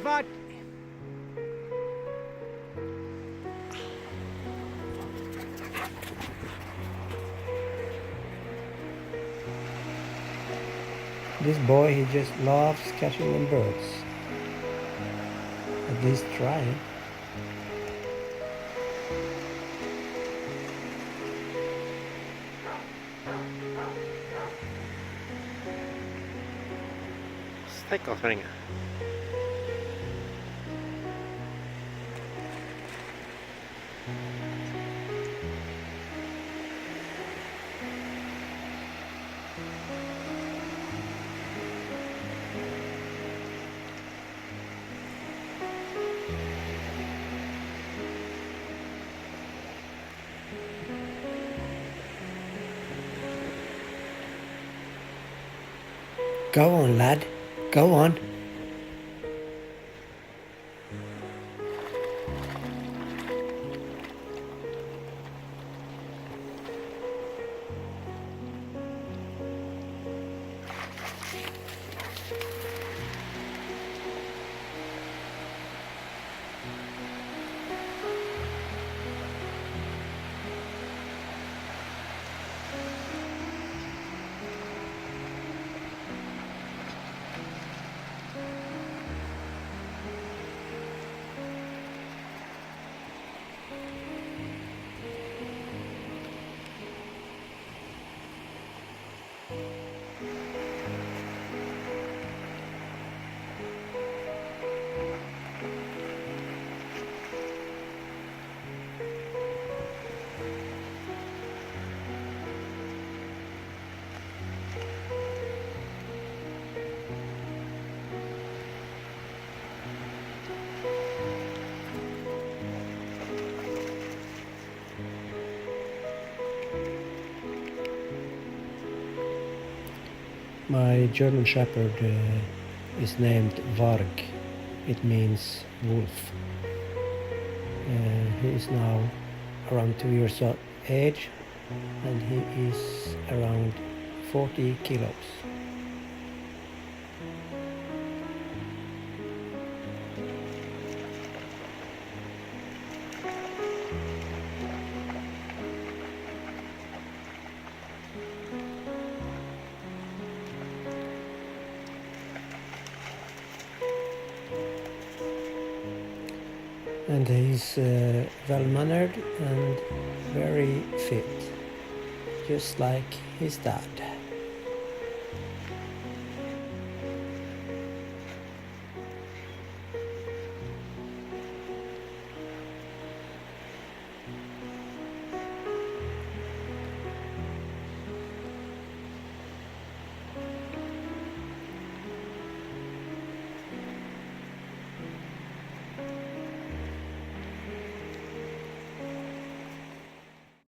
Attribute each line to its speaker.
Speaker 1: What?
Speaker 2: This boy, he just loves catching them birds. At least trying.
Speaker 3: Stikk og springe.
Speaker 2: Go on, lad. Go on. My German Shepherd is named Varg. It means wolf. He is now around 2 years of age and he is around 40 kilos. And he's well-mannered and very fit, just like his dad.